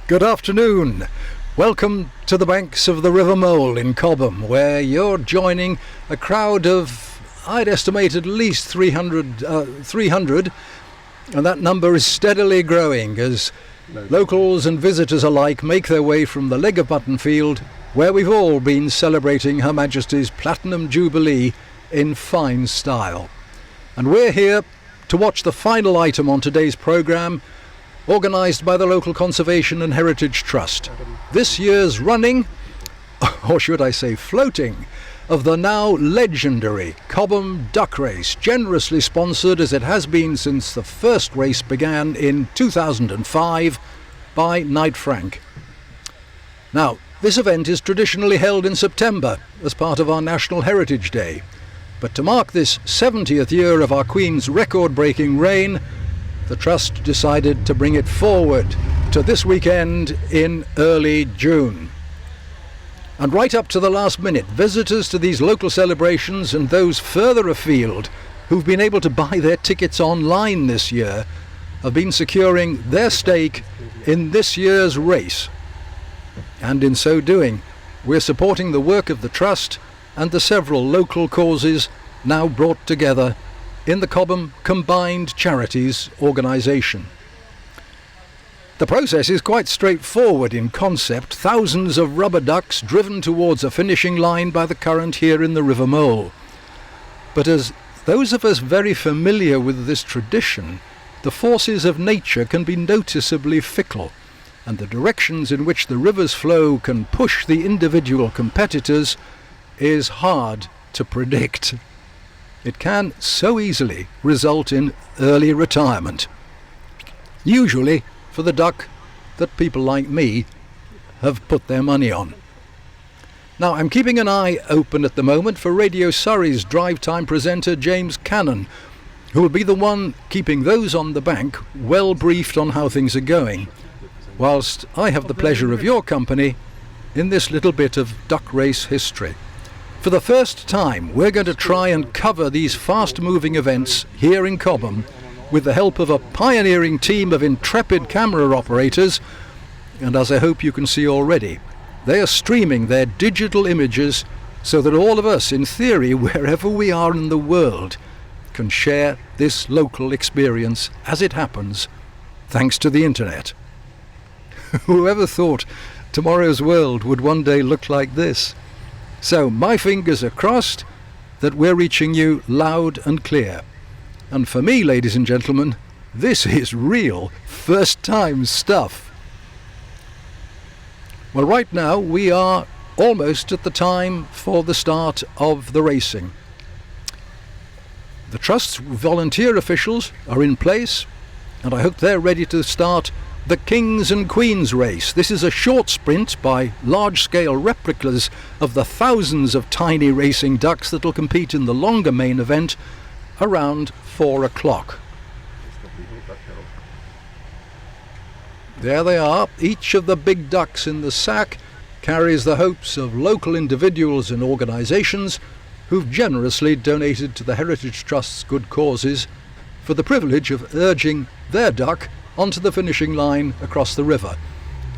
Good afternoon. Welcome to the banks of the River Mole in Cobham, where you're joining a crowd of, I'd estimate, at least 300, and that number is steadily growing as locals and visitors alike make their way from the Leg of Mutton Field, where we've all been celebrating Her Majesty's Platinum Jubilee in fine style. And we're here to watch the final item on today's programme, organised by the local Conservation and Heritage Trust. This year's running, or should I say floating, of the now legendary Cobham Duck Race, generously sponsored as it has been since the first race began in 2005 by Knight Frank. Now, this event is traditionally held in September as part of our National Heritage Day, but to mark this 70th year of our Queen's record-breaking reign, the Trust decided to bring it forward to this weekend in early June. And right up to the last minute, visitors to these local celebrations and those further afield who've been able to buy their tickets online this year have been securing their stake in this year's race. And in so doing, we're supporting the work of the Trust and the several local causes now brought together in the Cobham Combined Charities organisation. The process is quite straightforward in concept. Thousands of rubber ducks driven towards a finishing line by the current here in the River Mole. But as those of us very familiar with this tradition, the forces of nature can be noticeably fickle, and the directions in which the river's flow can push the individual competitors is hard to predict. It can so easily result in early retirement, usually for the duck that people like me have put their money on. Now, I'm keeping an eye open at the moment for Radio Surrey's drive time presenter James Cannon, who will be the one keeping those on the bank well briefed on how things are going, whilst I have the pleasure of your company in this little bit of duck race history. For the first time, we're going to try and cover these fast-moving events here in Cobham with the help of a pioneering team of intrepid camera operators, and as I hope you can see already, they are streaming their digital images so that all of us, in theory, wherever we are in the world, can share this local experience as it happens, thanks to the internet. Whoever thought tomorrow's world would one day look like this? So my fingers are crossed that we're reaching you loud and clear. And for me, ladies and gentlemen, this is real first-time stuff. Well, right now we are almost at the time for the start of the racing. The Trust's volunteer officials are in place, and I hope they're ready to start the Kings and Queens race. This is a short sprint by large-scale replicas of the thousands of tiny racing ducks that will compete in the longer main event around 4 o'clock. There they are. Each of the big ducks in the sack carries the hopes of local individuals and organisations who've generously donated to the Heritage Trust's good causes for the privilege of urging their duck onto the finishing line across the river,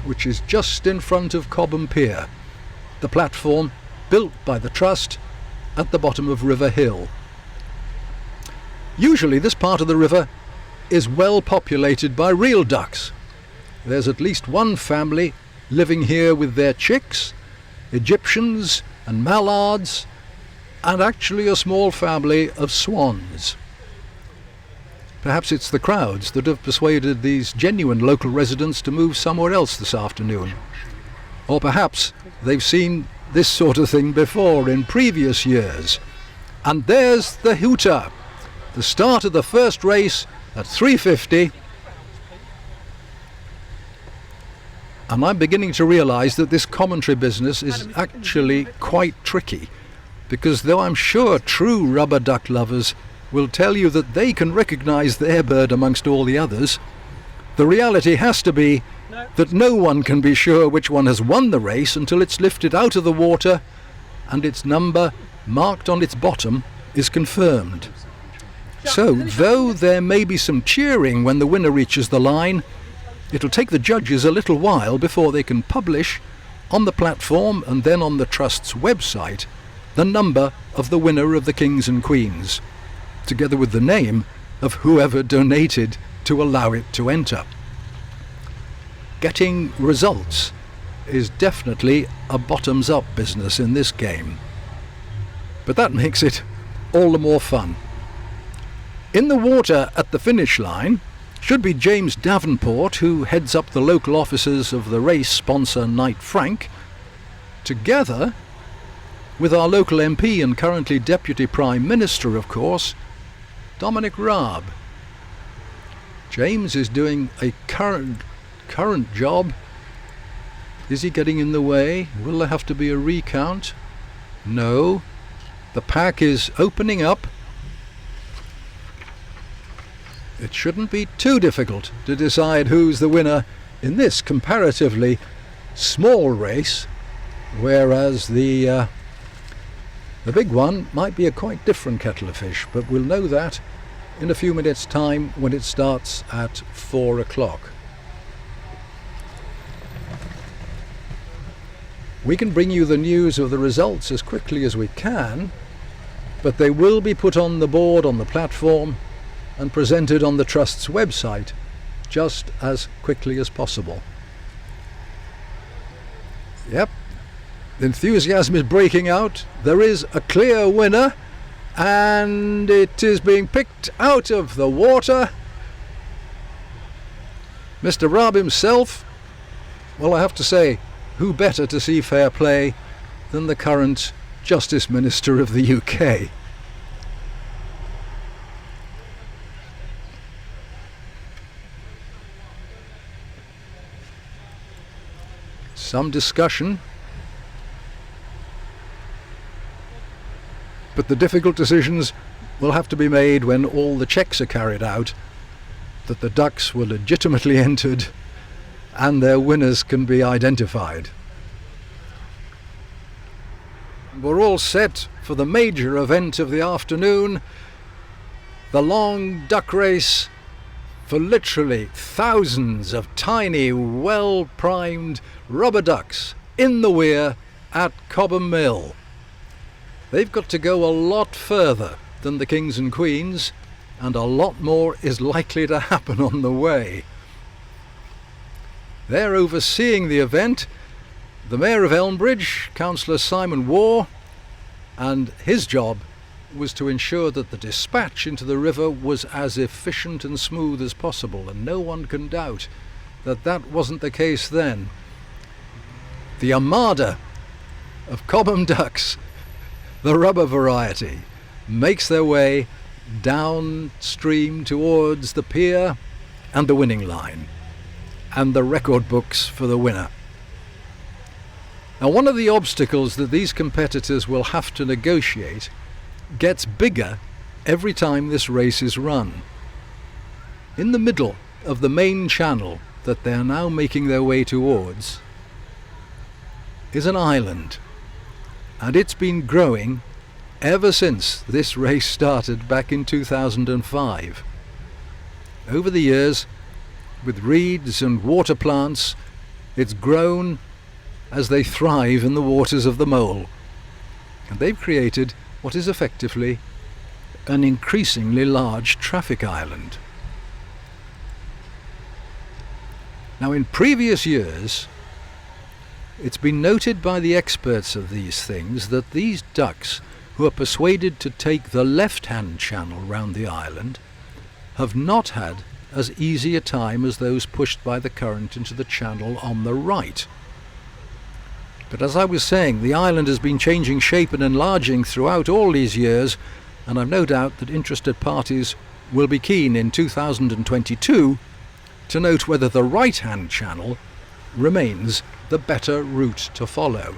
which is just in front of Cobham Pier, the platform built by the Trust at the bottom of River Hill. Usually this part of the river is well populated by real ducks. There's at least one family living here with their chicks, Egyptians and mallards, and actually a small family of swans. Perhaps it's the crowds that have persuaded these genuine local residents to move somewhere else this afternoon. Or perhaps they've seen this sort of thing before in previous years. And there's the hooter, the start of the first race at 3:50. And I'm beginning to realise that this commentary business is actually quite tricky, because though I'm sure true rubber duck lovers will tell you that they can recognise their bird amongst all the others, the reality has to be that no one can be sure which one has won the race until it's lifted out of the water and its number, marked on its bottom, is confirmed. So, though there may be some cheering when the winner reaches the line, It'll take the judges a little while before they can publish on the platform and then on the Trust's website the number of the winner of the Kings and Queens, together with the name of whoever donated to allow it to enter. Getting results is definitely a bottoms-up business in this game, but that makes it all the more fun. In the water at the finish line should be James Davenport, who heads up the local offices of the race sponsor Knight Frank, together with our local MP and currently Deputy Prime Minister, of course, Dominic Raab. James is doing a current job. Is he getting in the way? Will there have to be a recount? No. The pack is opening up. It shouldn't be too difficult to decide who's the winner in this comparatively small race, whereas the big one might be a quite different kettle of fish, but we'll know that in a few minutes' time when it starts at 4 o'clock. We can bring you the news of the results as quickly as we can, but they will be put on the board on the platform and presented on the Trust's website just as quickly as possible. Yep, the enthusiasm is breaking out. There is a clear winner, and it is being picked out of the water. Mr. Raab himself, well, I have to say, who better to see fair play than the current Justice Minister of the UK? Some discussion, but the difficult decisions will have to be made when all the checks are carried out that the ducks were legitimately entered and their winners can be identified. We're all set for the major event of the afternoon, the long duck race for literally thousands of tiny, well-primed rubber ducks in the weir at Cobham Mill. They've got to go a lot further than the Kings and Queens, and a lot more is likely to happen on the way. They're overseeing the event the Mayor of Elmbridge, Councillor Simon Waugh, and his job was to ensure that the dispatch into the river was as efficient and smooth as possible, and no one can doubt that that wasn't the case then. The armada of Cobham ducks, the rubber variety, makes their way downstream towards the pier and the winning line, and the record books for the winner. Now, one of the obstacles that these competitors will have to negotiate gets bigger every time this race is run. In the middle of the main channel that they are now making their way towards is an island, and it's been growing ever since this race started back in 2005. Over the years, with reeds and water plants, it's grown as they thrive in the waters of the Mole, and they've created what is effectively an increasingly large traffic island. Now, in previous years, it's been noted by the experts of these things that these ducks who are persuaded to take the left-hand channel round the island have not had as easy a time as those pushed by the current into the channel on the right. But as I was saying, the island has been changing shape and enlarging throughout all these years, and I've no doubt that interested parties will be keen in 2022 to note whether the right-hand channel remains the better route to follow.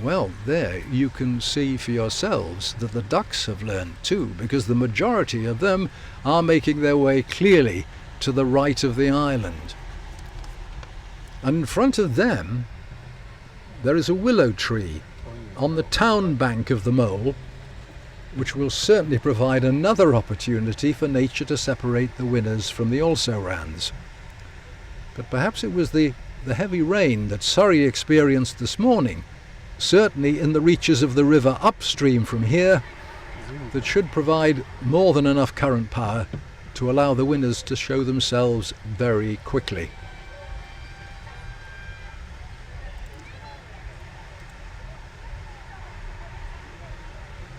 Well, there you can see for yourselves that the ducks have learned too, because the majority of them are making their way clearly to the right of the island. And in front of them there is a willow tree on the town bank of the Mole, which will certainly provide another opportunity for nature to separate the winners from the also-rans. but perhaps it was the heavy rain that Surrey experienced this morning, certainly in the reaches of the river upstream from here, that should provide more than enough current power to allow the winners to show themselves very quickly.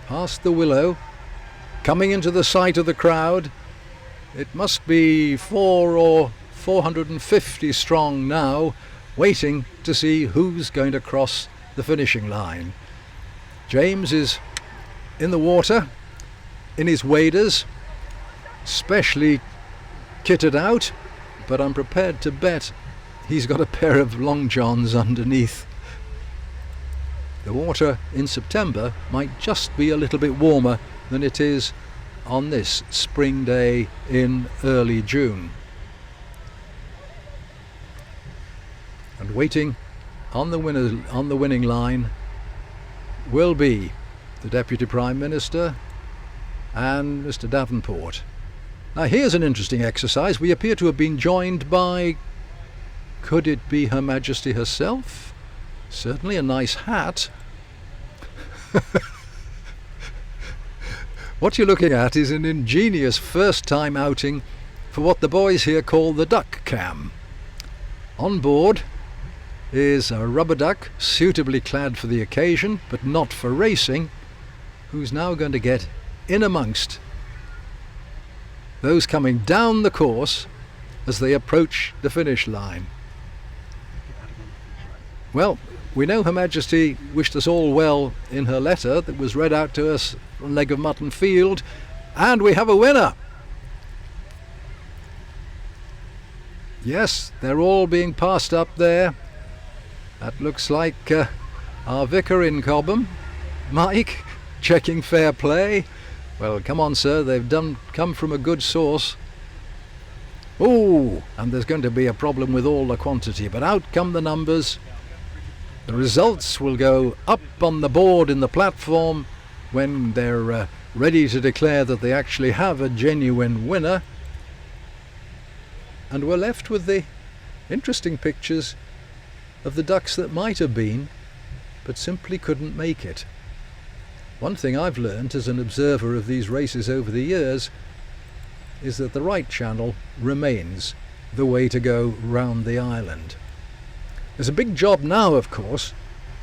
Past the willow, coming into the sight of the crowd, it must be 450 strong now, waiting to see who's going to cross the finishing line. James is in the water, in his waders, specially kitted out, but I'm prepared to bet he's got a pair of long johns underneath. The water in September might just be a little bit warmer than it is on this spring day in early June. And waiting on the winning line will be the Deputy Prime Minister and Mr. Davenport. Now here's an interesting exercise. We appear to have been joined by, could it be Her Majesty herself? Certainly a nice hat. What you're looking at is an ingenious first-time outing for what the boys here call the duck cam. On board is a rubber duck suitably clad for the occasion, but not for racing, who's now going to get in amongst those coming down the course as they approach the finish line. Well, we know Her Majesty wished us all well in her letter that was read out to us on Leg of Mutton Field, and we have a winner. Yes, they're all being passed up there. That looks like our vicar in Cobham, Mike, checking fair play. Well, come on, sir, they've come from a good source. Oh, and there's going to be a problem with all the quantity, but out come the numbers. The results will go up on the board in the platform when they're ready to declare that they actually have a genuine winner. And we're left with the interesting pictures of the ducks that might have been, but simply couldn't make it. One thing I've learned as an observer of these races over the years is that the right channel remains the way to go round the island. There's a big job now, of course,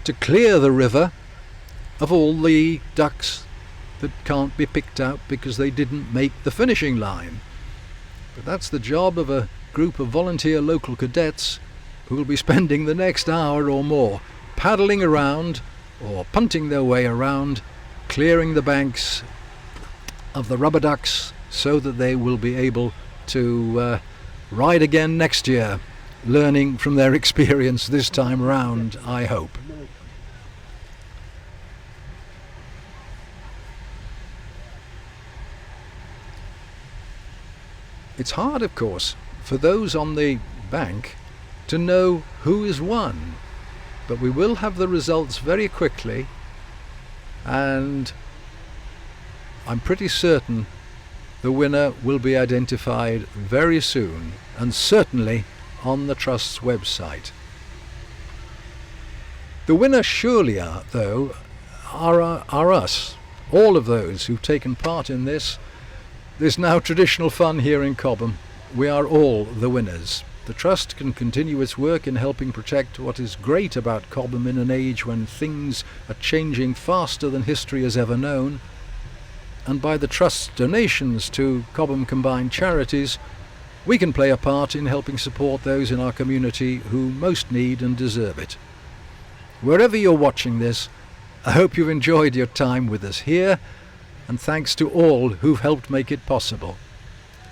to clear the river of all the ducks that can't be picked out because they didn't make the finishing line. But that's the job of a group of volunteer local cadets who will be spending the next hour or more paddling around or punting their way around, clearing the banks of the rubber ducks so that they will be able to ride again next year, learning from their experience this time round, I hope. It's hard, of course, for those on the bank to know who is won, but we will have the results very quickly, and I'm pretty certain the winner will be identified very soon, and certainly on the Trust's website. The winner surely are us, all of those who've taken part in this now traditional fun here in Cobham. We are all the winners. The Trust can continue its work in helping protect what is great about Cobham in an age when things are changing faster than history has ever known, and by the Trust's donations to Cobham Combined Charities, we can play a part in helping support those in our community who most need and deserve it. Wherever you're watching this, I hope you've enjoyed your time with us here, and thanks to all who've helped make it possible.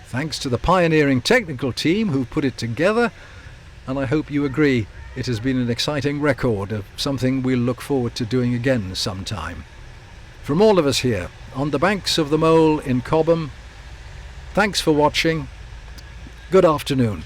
Thanks to the pioneering technical team who put it together, and I hope you agree it has been an exciting record of something we'll look forward to doing again sometime. From all of us here on the banks of the Mole in Cobham, thanks for watching. Good afternoon.